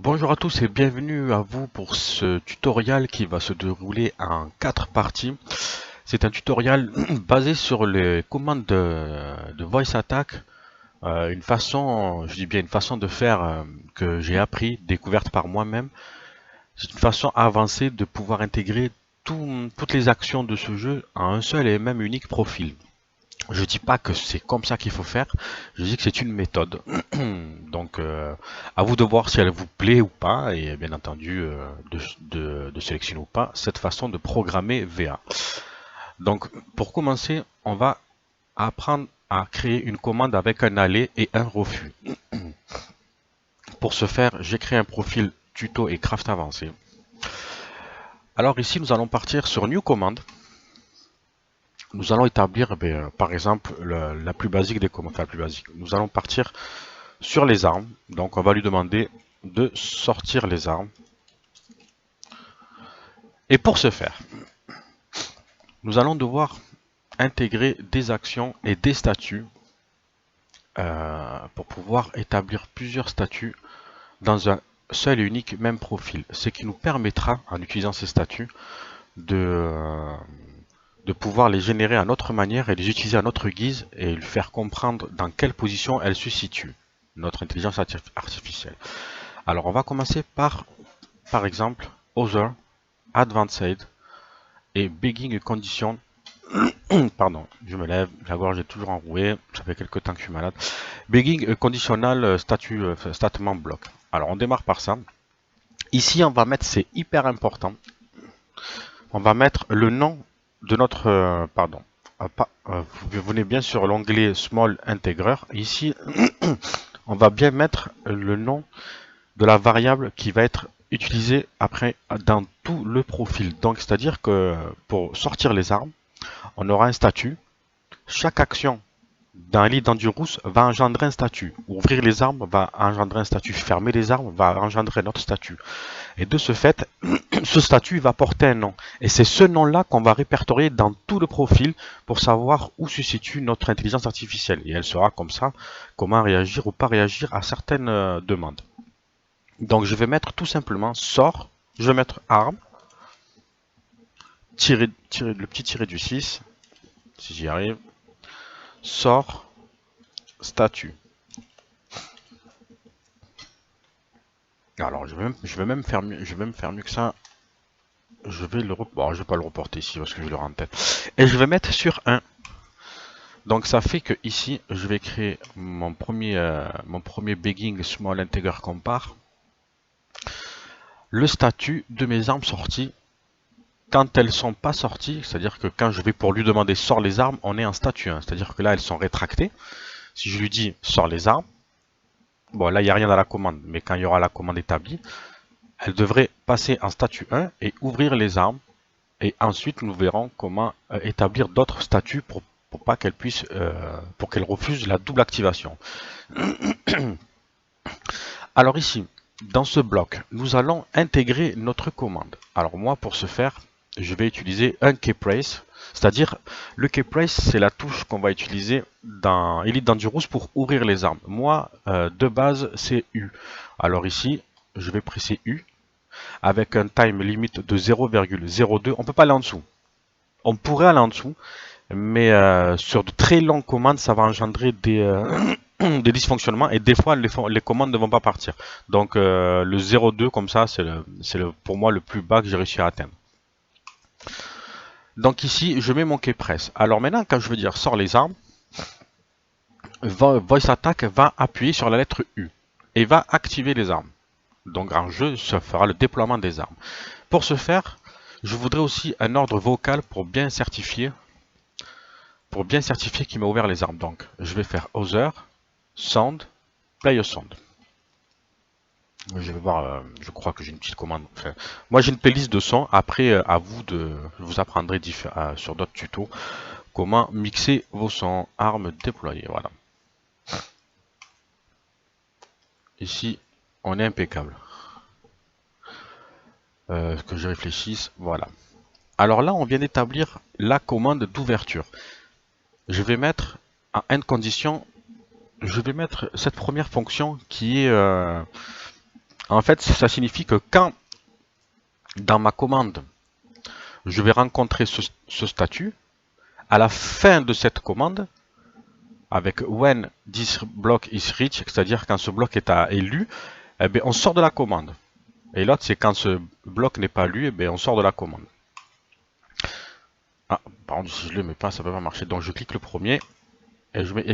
Bonjour à tous et bienvenue à vous pour ce tutoriel qui va se dérouler en 4 parties. C'est un tutoriel basé sur les commandes de Voice Attack, une façon, je dis bien une façon de faire que j'ai appris, découverte par moi-même. C'est une façon avancée de pouvoir intégrer toutes les actions de ce jeu à un seul et même unique profil. Je dis pas que c'est comme ça qu'il faut faire, je dis que c'est une méthode. Donc à vous de voir si elle vous plaît ou pas, et bien entendu de sélectionner ou pas cette façon de programmer VA. Donc pour commencer, on va apprendre à créer une commande avec un aller et un refus. Pour ce faire, j'ai créé un profil tuto et craft avancé. Alors ici, nous allons partir sur New Command. Nous allons établir, par exemple, la plus basique des commandes, enfin la plus basique. Nous allons partir sur les armes. Donc on va lui demander de sortir les armes. Et pour ce faire, nous allons devoir intégrer des actions et des statuts pour pouvoir établir plusieurs statuts dans un seul et unique même profil. Ce qui nous permettra, en utilisant ces statuts, de pouvoir les générer à notre manière et les utiliser à notre guise et lui faire comprendre dans quelle position elles se situent, notre intelligence artificielle. Alors on va commencer par exemple, Other, Advanced et Begging Condition. Pardon, je me lève, la gorge est toujours enrouée, ça fait quelques temps que je suis malade. Begging Conditional Statement Block. Alors on démarre par ça. Ici on va mettre, c'est hyper important, on va mettre le nom de notre, vous venez bien sur l'onglet Small Integer. Ici, on va bien mettre le nom de la variable qui va être utilisée après dans tout le profil. Donc, c'est-à-dire que pour sortir les armes, on aura un statut. Chaque action dans l'identDurus va engendrer un statut. Ouvrir les armes va engendrer un statut. Fermer les armes va engendrer un autre statut. Et de ce fait, ce statut va porter un nom. Et c'est ce nom-là qu'on va répertorier dans tout le profil pour savoir où se situe notre intelligence artificielle. Et elle saura comme ça comment réagir ou pas réagir à certaines demandes. Donc je vais mettre tout simplement sort, je vais mettre arme, le petit tiré du 6, si j'y arrive, sort, statut. Alors je vais même faire mieux, que ça. Je vais je vais pas le reporter ici parce que je l'aurai en tête. Et je vais mettre sur 1. Donc ça fait que ici, je vais créer mon premier begging small integer compare. Le statut de mes armes sorties, quand elles sont pas sorties, c'est-à-dire que quand je vais pour lui demander sort les armes, on est en statut 1. C'est-à-dire que là, elles sont rétractées. Si je lui dis sort les armes, bon là, il n'y a rien dans la commande, mais quand il y aura la commande établie, elle devrait passer en statut 1 et ouvrir les armes. Et ensuite, nous verrons comment établir d'autres statuts pour pas qu'elle puisse, pour qu'elle refuse la double activation. Alors ici, dans ce bloc, nous allons intégrer notre commande. Alors moi, pour ce faire, je vais utiliser un keypress, c'est-à-dire le keypress, c'est la touche qu'on va utiliser dans Elite Dangerous pour ouvrir les armes. Moi, de base, c'est U. Alors ici, je vais presser U avec un time limit de 0,02. On peut pas aller en dessous. On pourrait aller en dessous, mais sur de très longues commandes, ça va engendrer des dysfonctionnements et des fois les commandes ne vont pas partir. Donc le 0,2 comme ça, c'est pour moi le plus bas que j'ai réussi à atteindre. Donc ici, je mets mon keypress. Alors maintenant, quand je veux dire sort les armes, Voice Attack va appuyer sur la lettre U et va activer les armes. Donc en jeu, ça fera le déploiement des armes. Pour ce faire, je voudrais aussi un ordre vocal pour bien certifier qu'il m'a ouvert les armes. Donc je vais faire Other, Sound, Play a Sound. Je vais voir, je crois que j'ai une petite commande. Enfin, moi j'ai une playlist de sons. Après, à vous je vous apprendrai sur d'autres tutos comment mixer vos sons, armes déployées. Voilà. Ici, on est impeccable. Que je réfléchisse. Voilà. Alors là, on vient d'établir la commande d'ouverture. Je vais mettre en end condition. Je vais mettre cette première fonction qui est En fait, ça signifie que quand dans ma commande, je vais rencontrer ce statut, à la fin de cette commande, avec when this block is reached, c'est-à-dire quand ce bloc est lu, eh bien, on sort de la commande. Et l'autre, c'est quand ce bloc n'est pas lu, eh bien, on sort de la commande. Ah, par contre, si je le mets pas, ça ne peut pas marcher. Donc je clique le premier et je mets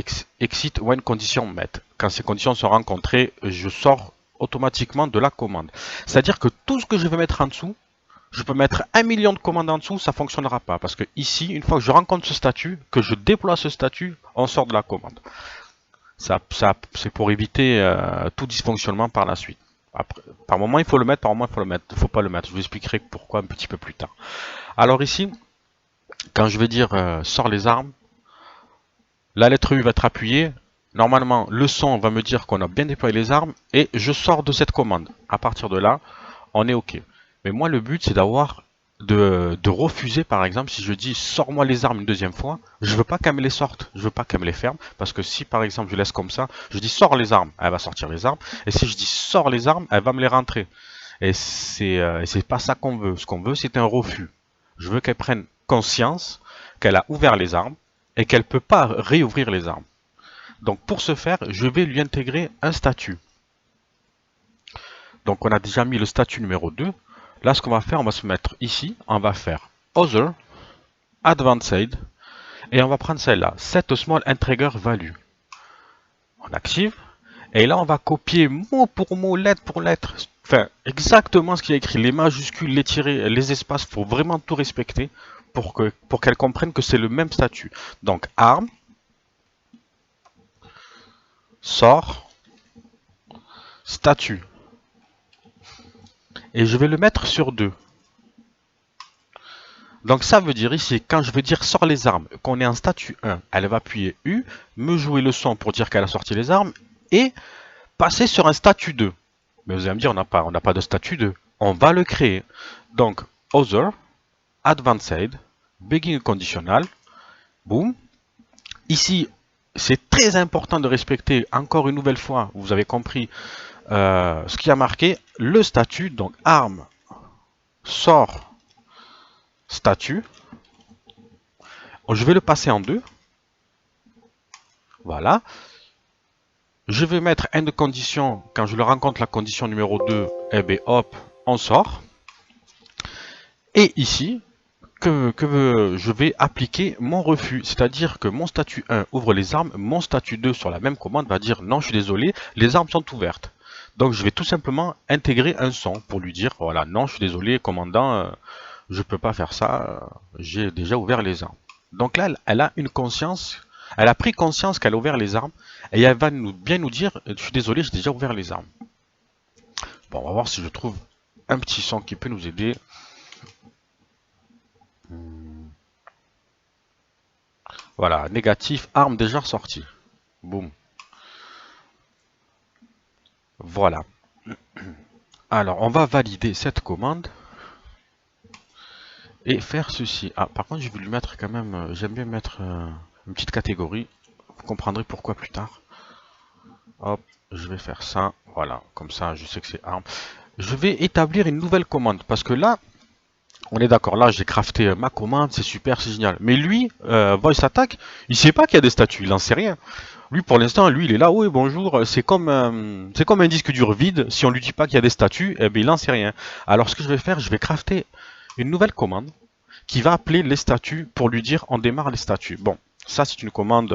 exit when conditions met. Quand ces conditions sont rencontrées, je sors automatiquement de la commande. C'est-à-dire que tout ce que je vais mettre en dessous, je peux mettre 1 million de commandes en dessous, ça ne fonctionnera pas. Parce que ici, une fois que je rencontre ce statut, que je déploie ce statut, on sort de la commande. C'est pour éviter tout dysfonctionnement par la suite. Après, par moment, il faut le mettre, par moment, il faut le mettre. Il ne faut pas le mettre. Je vous expliquerai pourquoi un petit peu plus tard. Alors ici, quand je vais dire sors les armes, la lettre U va être appuyée. Normalement, le son va me dire qu'on a bien déployé les armes et je sors de cette commande. À partir de là, on est OK. Mais moi, le but, c'est de refuser, par exemple, si je dis sors-moi les armes une deuxième fois, je veux pas qu'elle me les sorte, je veux pas qu'elle me les ferme, parce que si, par exemple, je laisse comme ça, je dis sors les armes, elle va sortir les armes, et si je dis sors les armes, elle va me les rentrer. Et c'est pas ça qu'on veut. Ce qu'on veut, c'est un refus. Je veux qu'elle prenne conscience qu'elle a ouvert les armes et qu'elle peut pas réouvrir les armes. Donc pour ce faire, je vais lui intégrer un statut. Donc on a déjà mis le statut numéro 2. Là, ce qu'on va faire, on va se mettre ici, on va faire Other, Advanced, et on va prendre celle-là, Set Small Integer Value. On active, et là on va copier mot pour mot, lettre pour lettre, enfin exactement ce qu'il y a écrit, les majuscules, les tirés, les espaces, il faut vraiment tout respecter pour qu'elle comprenne que c'est le même statut. Donc arm, sort, statut. Et je vais le mettre sur 2. Donc ça veut dire ici, quand je veux dire sort les armes, qu'on est en statut 1, elle va appuyer U, me jouer le son pour dire qu'elle a sorti les armes, et passer sur un statut 2. Mais vous allez me dire, on n'a pas de statut 2. On va le créer. Donc, Other, Advanced, Begin Conditional, boum. Ici, c'est très important de respecter, encore une nouvelle fois, vous avez compris, ce qui a marqué, le statut, donc arm, sort, statut. Je vais le passer en 2. Voilà. Je vais mettre end condition, quand je le rencontre la condition numéro 2, eh bien hop, on sort. Et ici, je vais appliquer mon refus. C'est-à-dire que mon statut 1 ouvre les armes, mon statut 2 sur la même commande va dire non, je suis désolé, les armes sont ouvertes. Donc je vais tout simplement intégrer un son pour lui dire voilà, non, je suis désolé, commandant, je ne peux pas faire ça, j'ai déjà ouvert les armes. Donc là, elle a une conscience, elle a pris conscience qu'elle a ouvert les armes et elle va bien nous dire je suis désolé, j'ai déjà ouvert les armes. Bon, on va voir si je trouve un petit son qui peut nous aider. Voilà, négatif, arme déjà sortie. Boum. Voilà. Alors, on va valider cette commande et faire ceci. Ah, par contre, je vais lui mettre quand même, j'aime bien mettre une petite catégorie. Vous comprendrez pourquoi plus tard. Hop, je vais faire ça. Voilà, comme ça, je sais que c'est arme. Je vais établir une nouvelle commande parce que là, on est d'accord, là j'ai crafté ma commande, c'est super, c'est génial. Mais lui, Voice Attack, il sait pas qu'il y a des statuts, il n'en sait rien. Lui pour l'instant, lui il est là, oui bonjour, c'est comme un disque dur vide, si on lui dit pas qu'il y a des statuts, eh bien il n'en sait rien. Alors ce que je vais faire, je vais crafter une nouvelle commande qui va appeler les statuts pour lui dire on démarre les statuts. Bon, ça c'est une commande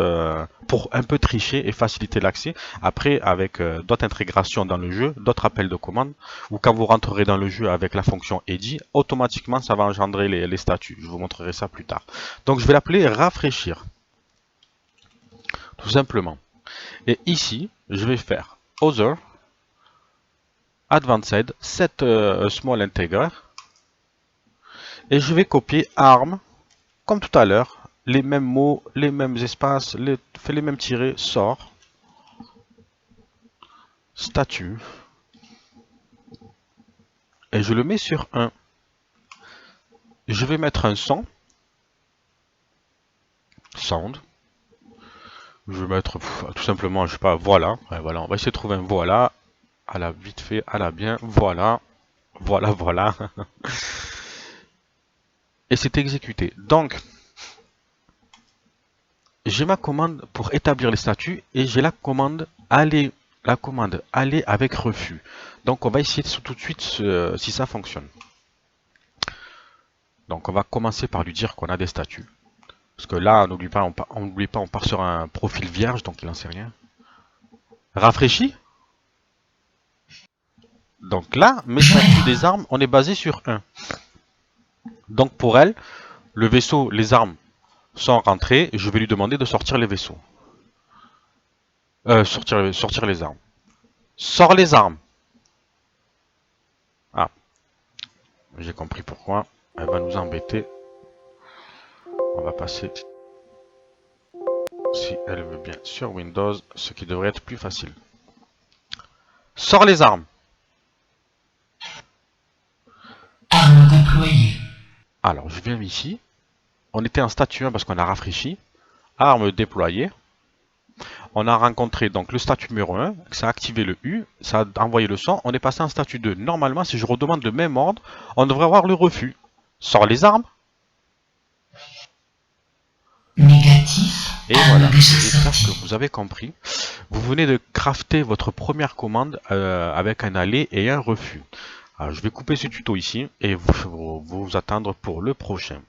pour un peu tricher et faciliter l'accès. Après, avec d'autres intégrations dans le jeu, d'autres appels de commande, ou quand vous rentrerez dans le jeu avec la fonction edit, automatiquement ça va engendrer les statuts. Je vous montrerai ça plus tard. Donc je vais l'appeler rafraîchir, tout simplement. Et ici, je vais faire Other, Advanced, Set Small Integer, et je vais copier arm, comme tout à l'heure, les mêmes mots, les mêmes espaces, fait les mêmes tirés, sort, statut, et je le mets sur 1. Je vais mettre un son, sound, je vais mettre tout simplement, je sais pas, voilà, ouais, voilà, on va essayer de trouver un voilà, à la vite fait, à la bien. Voilà, voilà, voilà. Et c'est exécuté. Donc, j'ai ma commande pour établir les statuts et j'ai la commande aller avec refus. Donc, on va essayer tout de suite si ça fonctionne. Donc, on va commencer par lui dire qu'on a des statuts. Parce que là, n'oublie pas, on part sur un profil vierge, donc il n'en sait rien. Rafraîchi. Donc là, mes statuts des armes, on est basé sur 1. Donc pour elle, le vaisseau, les armes sont rentrées, et je vais lui demander de sortir les vaisseaux. Sortir les armes. Sors les armes. Ah, j'ai compris pourquoi. Elle va nous embêter. On va passer, si elle veut bien, sur Windows, ce qui devrait être plus facile. Sors les armes. Armes déployées. Alors, je viens ici. On était en statut 1 parce qu'on a rafraîchi. Armes déployées. On a rencontré donc le statut numéro 1, ça a activé le U, ça a envoyé le son, on est passé en statut 2. Normalement, si je redemande le même ordre, on devrait avoir le refus. Sors les armes. Négatif. Et Arme voilà, déjà j'espère sortie. que vous avez compris. Vous venez de crafter votre première commande avec un aller et un refus. Alors, je vais couper ce tuto ici et vous attendre pour le prochain.